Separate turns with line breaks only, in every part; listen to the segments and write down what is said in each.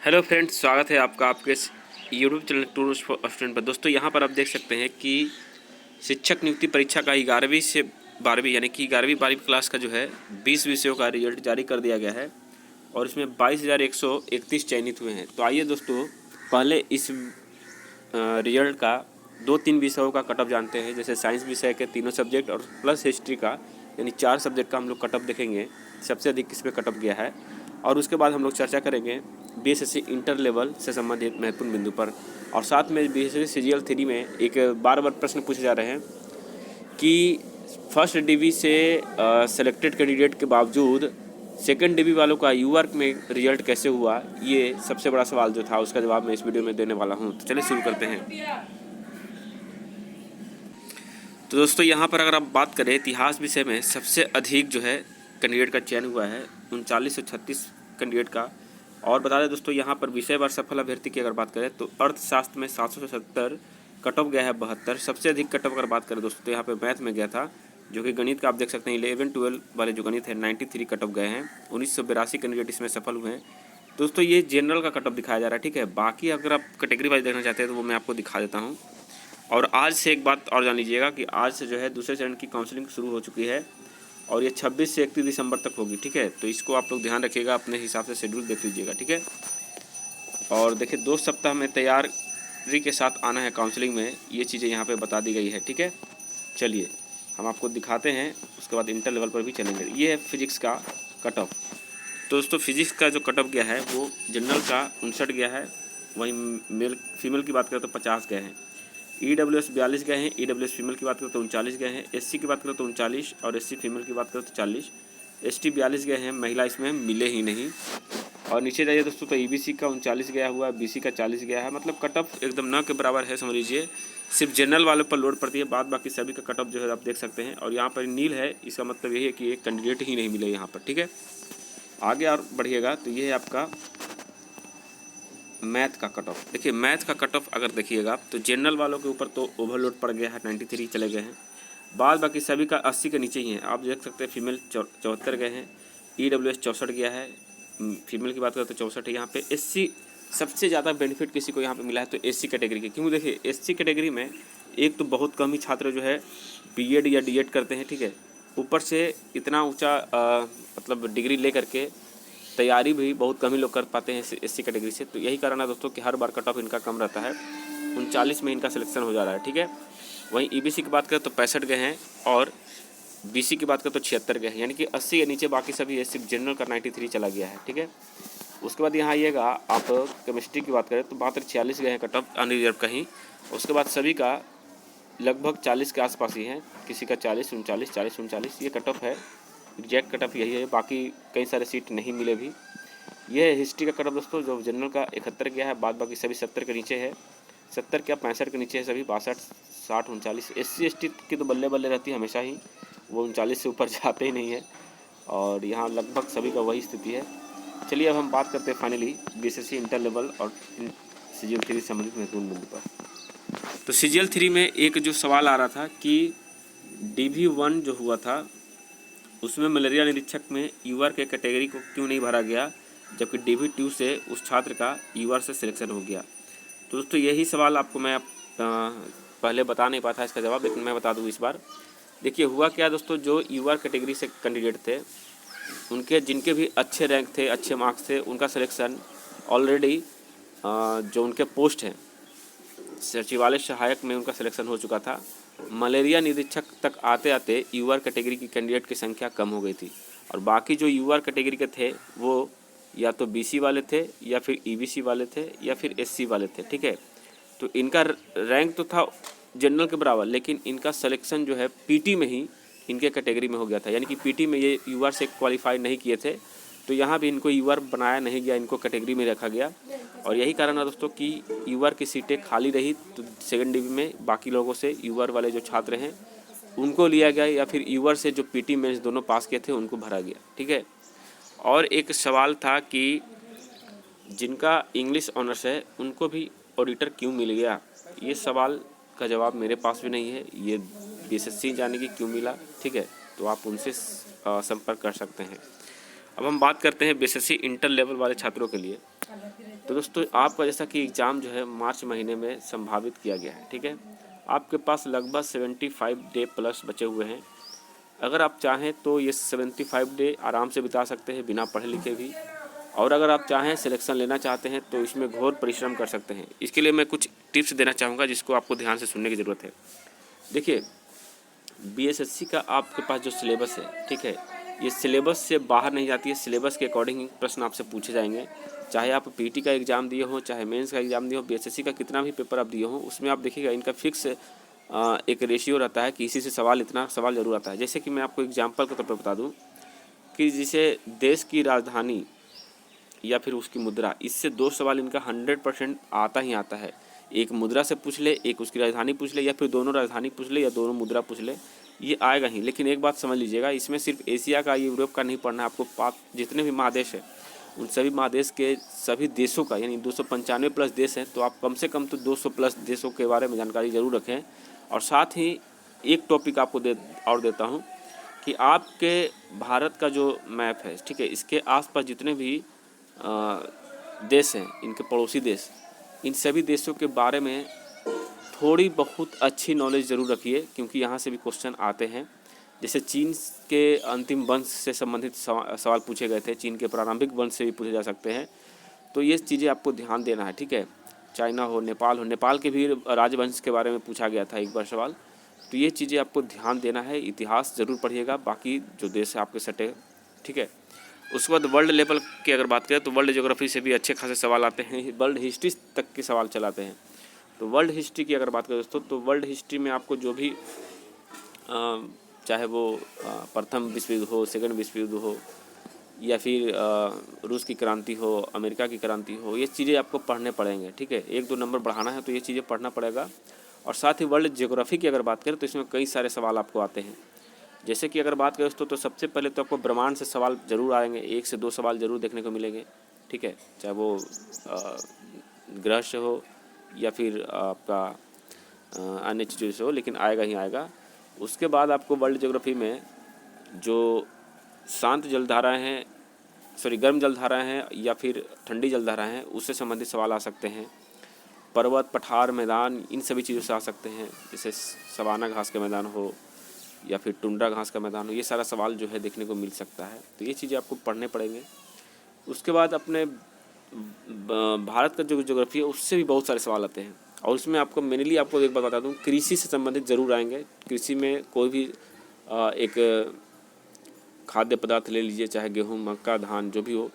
Hello friends, स्वागत है आपका आपके YouTube channel tourist for student पर। दोस्तों यहाँ पर आप देख सकते हैं कि शिक्षक नियुक्ति परीक्षा का 11वीं से 12वीं यानी कि 11वीं क्लास का जो है 20 विषयों का रिजल्ट जारी कर दिया गया है और इसमें 22,131 चयनित हुए हैं। तो आइए दोस्तों पहले इस रिजल्ट का 2-3 विषयों का कट ऑफ जानते हैं। जैसे साइंस विषय के तीनों सब्जेक्ट और प्लस हिस्ट्री का यानी 4 सब्जेक्ट का हम लोग कट ऑफ देखेंगे, सबसे अधिक किस पे कट ऑफ गया है। और उसके बाद हम लोग चर्चा करेंगे बीएसएससी इंटर लेवल से संबंधित महत्वपूर्ण बिंदु पर। और साथ में बीएसएससी सीजीएल 3 में एक बार प्रश्न पूछे जा रहे हैं कि फर्स्ट डिवी से सेलेक्टेड कैंडिडेट के बावजूद सेकंड डिवी वालों का यूआर में रिजल्ट कैसे हुआ। ये सबसे बड़ा सवाल जो था उसका जवाब मैं इस वीडियो में देने वाला हूँ। तो चलिए शुरू करते हैं। तो दोस्तों यहाँ पर अगर आप बात करें इतिहास विषय में सबसे अधिक जो है कैंडिडेट का चयन हुआ है 3936 कैंडिडेट का। और बता दें दोस्तों यहाँ पर विषय वार सफल अभ्यर्थी की अगर बात करें तो अर्थशास्त्र में 770 कट ऑफ गया है 72। सबसे अधिक कट ऑफ अगर बात करें दोस्तों तो यहाँ पे मैथ में गया था, जो कि गणित का आप देख सकते हैं 11-12 वाले जो गणित है 93 कट ऑफ गए हैं। 1982 कैंडिडेट इसमें सफल हुए हैं। दोस्तों ये जनरल का कट ऑफ दिखाया जा रहा है, ठीक है। बाकी अगर आप कैटेगरी वाइज देखना चाहते हैं तो वो मैं आपको दिखा देता हूँ। और आज से एक बात और जान लीजिएगा कि आज से जो है दूसरे चरण की काउंसलिंग शुरू हो चुकी है और ये 26 से 31 दिसंबर तक होगी, ठीक है। तो इसको आप लोग ध्यान रखिएगा, अपने हिसाब से शेड्यूल देख लीजिएगा, ठीक है। और देखिए 2 सप्ताह में तैयारी के साथ आना है काउंसलिंग में, ये चीज़ें यहाँ पे बता दी गई है, ठीक है। चलिए हम आपको दिखाते हैं, उसके बाद इंटर लेवल पर भी चलेंगे। ये है फिजिक्स का कट ऑफ। तो दोस्तों फिजिक्स का जो कट ऑफ गया है वो जनरल का 59 गया है, वहीं मेल फीमेल की बात करें तो 50 गए हैं। EWS 42 गए हैं, EWS फीमेल की बात करें तो 39 गए हैं, SC की बात करें तो 39 और SC फीमेल की बात करें तो 40, ST 42 गए हैं, महिला इसमें मिले ही नहीं। और नीचे जाइए दोस्तों तो EBC का 39 गया हुआ है, BC का 40 गया है। मतलब कट ऑफ एकदम न के बराबर है, समझ लीजिए। सिर्फ जनरल वालों पर लोड पड़ती है, बाद बाकी सभी का कट ऑफ जो है आप देख सकते हैं। और यहाँ पर नील है, इसका मतलब यही है कि एक कैंडिडेट ही नहीं मिले यहाँ पर, ठीक है। आगे और बढ़िएगा तो ये है आपका मैथ का कट ऑफ। देखिए मैथ का कट ऑफ अगर देखिएगा तो जनरल वालों के ऊपर तो ओवरलोड पड़ गया है, 93 चले गए हैं। बाद बाकी सभी का 80 के नीचे ही है, आप देख सकते हैं। फीमेल 74 गए हैं, EWS 64 गया है, फीमेल की बात करें तो 64 है। यहाँ पे SC सबसे ज़्यादा बेनिफिट किसी को यहाँ पे मिला है तो SC कैटेगरी के, क्योंकि देखिए SC कैटेगरी में एक तो बहुत कम ही छात्र जो है BEd या DEd करते हैं, ठीक है। ऊपर से इतना ऊँचा मतलब डिग्री ले करके तैयारी भी बहुत कम ही लोग कर पाते हैं SC कैटेगरी से। तो यही कारण है दोस्तों कि हर बार कट ऑफ इनका कम रहता है, 39 में इनका सिलेक्शन हो जा रहा है, ठीक है। वहीं EBC की बात करें तो 65 गए हैं और BC की बात करें तो 76 गए हैं, यानी कि 80 के नीचे बाकी सभी है, सिर्फ जनरल का 93 चला गया है, ठीक है। उसके बाद यहाँ आइएगा आप केमिस्ट्री की बात करें तो मात्र 46 गए हैं कट ऑफ अनरिजर्व कहीं। उसके बाद सभी का लगभग 40 के आसपास ही है, किसी का 40, 39, ये कट ऑफ है। एग्जैक्ट कट ऑफ यही है, बाकी कई सारे सीट नहीं मिले भी। यह है हिस्ट्री का कट ऑफ दोस्तों, जो जनरल का 71 गया है, बाद बाकी सभी 70 के नीचे है। 70 क्या 65 के नीचे है सभी, 62, 60, 39। SC ST की तो बल्ले बल्ले रहती है हमेशा ही, वो 39 से ऊपर जाते ही नहीं है। और यहाँ लगभग सभी का वही स्थिति है। चलिए अब हम बात करते हैं फाइनली BSSC इंटर लेवल और CGL 3 से संबंधित महत्वपूर्ण बिंदु पर। तो CGL 3 में एक जो सवाल आ रहा था कि DV1 जो हुआ था उसमें मलेरिया निरीक्षक में यूआर के कैटेगरी को क्यों नहीं भरा गया, जबकि DV2 से उस छात्र का यूआर से सिलेक्शन हो गया। तो दोस्तों यही सवाल आपको मैं पहले बता नहीं पाता इसका जवाब, लेकिन मैं बता दूँ इस बार। देखिए हुआ क्या दोस्तों, जो यूआर कैटेगरी से कैंडिडेट थे उनके जिनके भी अच्छे रैंक थे, अच्छे मार्क्स थे, उनका सिलेक्शन ऑलरेडी जो उनके पोस्ट हैं सचिवालय सहायक में उनका सिलेक्शन हो चुका था। मलेरिया निरीक्षक तक आते आते यूआर कैटेगरी की कैंडिडेट की संख्या कम हो गई थी और बाकी जो यूआर कैटेगरी के थे वो या तो BC वाले थे या फिर EBC वाले थे या फिर SC वाले थे, ठीक है। तो इनका रैंक तो था जनरल के बराबर, लेकिन इनका सिलेक्शन जो है PT में ही इनके कैटेगरी में हो गया था, यानी कि PT में ये यूआर से क्वालिफाई नहीं किए थे, तो यहाँ भी इनको यूआर बनाया नहीं गया, इनको कैटेगरी में रखा गया। और यही कारण है दोस्तों कि यूआर की सीटें खाली रही, तो सेकंड डिवी में बाकी लोगों से यूआर वाले जो छात्र हैं उनको लिया गया, या फिर यूआर से जो PT मेंस दोनों पास किए थे उनको भरा गया, ठीक है। और एक सवाल था कि जिनका इंग्लिश ऑनर्स है उनको भी ऑडिटर क्यों मिल गया, ये सवाल का जवाब मेरे पास भी नहीं है, ये BSSC जाने की क्यों मिला, ठीक है। तो आप उनसे संपर्क कर सकते हैं। अब हम बात करते हैं BSSC इंटर लेवल वाले छात्रों के लिए। तो दोस्तों आपका जैसा कि एग्ज़ाम जो है मार्च महीने में संभावित किया गया है, ठीक है। आपके पास लगभग 75 डे प्लस बचे हुए हैं। अगर आप चाहें तो ये 75 डे आराम से बिता सकते हैं बिना पढ़े लिखे भी, और अगर आप चाहें सिलेक्शन लेना चाहते हैं तो इसमें घोर परिश्रम कर सकते हैं। इसके लिए मैं कुछ टिप्स देना चाहूँगा जिसको आपको ध्यान से सुनने की ज़रूरत है। देखिए, बीएसएससी का आपके पास जो सिलेबस है, ठीक है, ये सिलेबस से बाहर नहीं जाती है। सिलेबस के अकॉर्डिंग प्रश्न आपसे पूछे जाएंगे। चाहे आप पीटी का एग्ज़ाम दिए हो, चाहे मेंस का एग्ज़ाम दिए हो, बीएसएससी का कितना भी पेपर आप दिए हो, उसमें आप देखिएगा इनका फिक्स एक रेशियो रहता है कि इसी से सवाल इतना सवाल जरूर आता है। जैसे कि मैं आपको एग्जाम्पल के तौर पर बता दूँ कि जैसे देश की राजधानी या फिर उसकी मुद्रा, इससे 2 सवाल इनका 100% आता ही आता है। एक मुद्रा से पूछ ले, एक उसकी राजधानी पूछ ले, या फिर दोनों राजधानी पूछ ले या दोनों मुद्रा पूछ ले, ये आएगा ही। लेकिन एक बात समझ लीजिएगा, इसमें सिर्फ एशिया का, यूरोप का नहीं पढ़ना है आपको। जितने भी महादेश है उन सभी महादेश के सभी देशों का, यानी 295 प्लस देश हैं, तो आप कम से कम तो 200 प्लस देशों के बारे में जानकारी ज़रूर रखें। और साथ ही एक टॉपिक आपको देता हूँ कि आपके भारत का जो मैप है, ठीक है, इसके आसपास जितने भी देश हैं, इनके पड़ोसी देश, इन सभी देशों के बारे में थोड़ी बहुत अच्छी नॉलेज ज़रूर रखिए, क्योंकि यहाँ से भी क्वेश्चन आते हैं। जैसे चीन के अंतिम वंश से संबंधित सवाल पूछे गए थे, चीन के प्रारंभिक वंश से भी पूछे जा सकते हैं। तो ये चीज़ें आपको ध्यान देना है, ठीक है। चाइना हो, नेपाल के भी राजवंश के बारे में पूछा गया था एक बार सवाल। तो ये चीज़ें आपको ध्यान देना है। इतिहास ज़रूर पढ़िएगा, बाकी जो देश है आपके सटे, ठीक है। उसके बाद वर्ल्ड लेवल की अगर बात करें तो वर्ल्ड ज्योग्राफी से भी अच्छे खासे सवाल आते हैं। वर्ल्ड हिस्ट्री तक के सवाल चलाते हैं। तो वर्ल्ड हिस्ट्री की अगर बात करें दोस्तों, तो वर्ल्ड हिस्ट्री में आपको जो भी चाहे वो प्रथम विश्व युद्ध हो, सेकंड विश्व युद्ध हो, या फिर रूस की क्रांति हो, अमेरिका की क्रांति हो, ये चीज़ें आपको पढ़ने पड़ेंगे, ठीक है। 1-2 नंबर बढ़ाना है तो ये चीज़ें पढ़ना पड़ेगा। और साथ ही वर्ल्ड ज्योग्राफी की अगर बात करें तो इसमें कई सारे सवाल आपको आते हैं। जैसे कि अगर बात करें दोस्तों, तो सबसे पहले तो आपको ब्रह्मांड से सवाल ज़रूर आएंगे, 1 से 2 सवाल ज़रूर देखने को मिलेंगे, ठीक है। चाहे वो ग्रह से हो या फिर आपका अन्य चीज़ों से हो, लेकिन आएगा ही आएगा। उसके बाद आपको वर्ल्ड ज्योग्राफी में जो शांत जलधाराएँ हैं, गर्म जलधाराएँ हैं या फिर ठंडी जलधाराएँ हैं, उससे संबंधित सवाल आ सकते हैं। पर्वत, पठार, मैदान, इन सभी चीज़ों से आ सकते हैं। जैसे सवाना घास का मैदान हो या फिर टुंड्रा घास का मैदान हो, ये सारा सवाल जो है देखने को मिल सकता है। तो ये चीज़ें आपको पढ़ने पड़ेंगे। उसके बाद अपने भारत का जो ज्योग्राफी है उससे भी बहुत सारे सवाल आते हैं। और उसमें आपको मेनली आपको एक बात बता दूं, कृषि से संबंधित ज़रूर आएंगे। कृषि में कोई भी एक खाद्य पदार्थ ले लीजिए, चाहे गेहूँ, मक्का, धान, जो भी हो,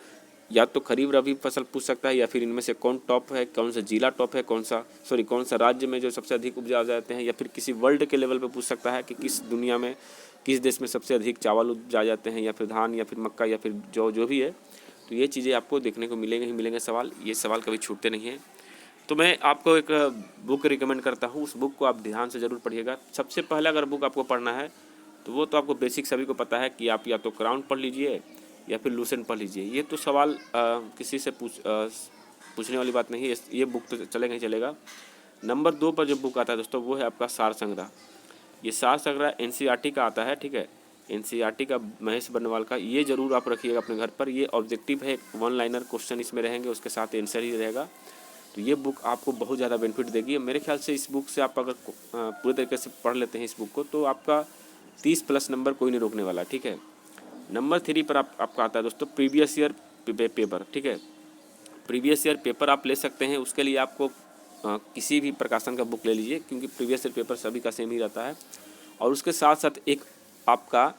या तो खरीफ रबी फसल पूछ सकता है, या फिर इनमें से कौन टॉप है, कौन सा जिला टॉप है, कौन सा राज्य में जो सबसे अधिक उपजाए जाते हैं, या फिर किसी वर्ल्ड के लेवल पे पूछ सकता है कि किस दुनिया में, किस देश में सबसे अधिक चावल उपजाए जाते हैं, या फिर धान, या फिर मक्का, या फिर जो भी है। तो ये चीज़ें आपको देखने को मिलेंगे ही मिलेंगे सवाल। ये सवाल कभी छूटते नहीं हैं। तो मैं आपको एक बुक रिकमेंड करता हूँ, उस बुक को आप ध्यान से ज़रूर पढ़िएगा। सबसे पहला अगर बुक आपको पढ़ना है तो वो तो आपको बेसिक सभी को पता है कि आप या तो क्राउन पढ़ लीजिए या फिर लूसेंट पढ़ लीजिए। ये तो सवाल किसी से पूछने वाली बात नहीं है, ये बुक तो चलेगा ही चलेगा। नंबर 2 पर जो बुक आता है दोस्तों, वो है आपका सार संग्रह। ये सार संग्रह एनसीईआरटी का आता है, ठीक है। एनसीईआरटी का महेश बर्नवाल का, ये ज़रूर आप रखिएगा अपने घर पर। ये ऑब्जेक्टिव है, 1 लाइनर क्वेश्चन इसमें रहेंगे, उसके साथ आंसर ही रहेगा। तो ये बुक आपको बहुत ज़्यादा बेनिफिट देगी। मेरे ख्याल से इस बुक से आप अगर पूरे तरीके से पढ़ लेते हैं इस बुक को, तो आपका 30 प्लस नंबर कोई नहीं रोकने वाला, ठीक है। नंबर 3 पर आपका आता है दोस्तों प्रीवियस ईयर पेपर, ठीक है। प्रीवियस ईयर पेपर आप ले सकते हैं। उसके लिए आपको किसी भी प्रकाशन का बुक ले लीजिए, क्योंकि प्रीवियस ईयर पेपर सभी का सेम ही रहता है। और उसके साथ साथ एक आपका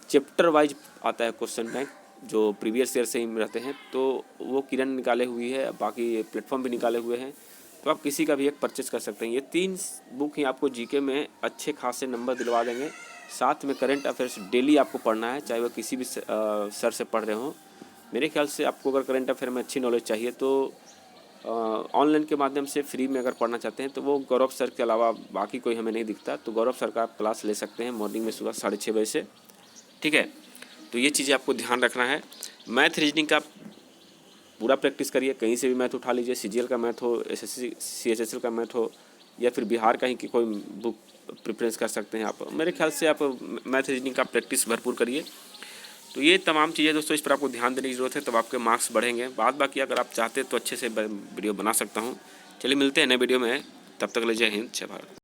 चैप्टर वाइज आता है क्वेश्चन बैंक, जो प्रीवियस ईयर से ही रहते हैं। तो वो किरण निकाले हुई है, बाकी प्लेटफॉर्म भी निकाले हुए हैं। तो आप किसी का भी एक परचेज कर सकते हैं। ये 3 बुक ही आपको जीके में अच्छे खासे नंबर दिलवा देंगे। साथ में करंट अफेयर्स डेली आपको पढ़ना है, चाहे वो किसी भी सर से पढ़ रहे हों। मेरे ख्याल से आपको अगर करंट अफेयर में अच्छी नॉलेज चाहिए तो ऑनलाइन के माध्यम से फ्री में अगर पढ़ना चाहते हैं तो वो गौरव सर के अलावा बाकी कोई हमें नहीं दिखता। तो गौरव सर का आप क्लास ले सकते हैं मॉर्निंग में सुबह 6:30 बजे से, ठीक है। तो ये चीज़ें आपको ध्यान रखना है। मैथ रीजनिंग का पूरा प्रैक्टिस करिए, कहीं से भी मैथ उठा लीजिए। सीजीएल का मैथ हो, एसएससी सीएचएसएल का मैथ हो, या फिर बिहार का ही की कोई बुक प्रेफरेंस कर सकते हैं आप। मेरे ख्याल से आप मैथ रीजनिंग का प्रैक्टिस भरपूर करिए। तो ये तमाम चीज़ें दोस्तों इस पर आपको ध्यान देने की ज़रूरत है, तब आपके मार्क्स बढ़ेंगे। बाद बाकी अगर आप चाहते तो अच्छे से वीडियो बना सकता हूँ। चलिए मिलते हैं नए वीडियो में, तब तक ले जय हिंद जय भारत।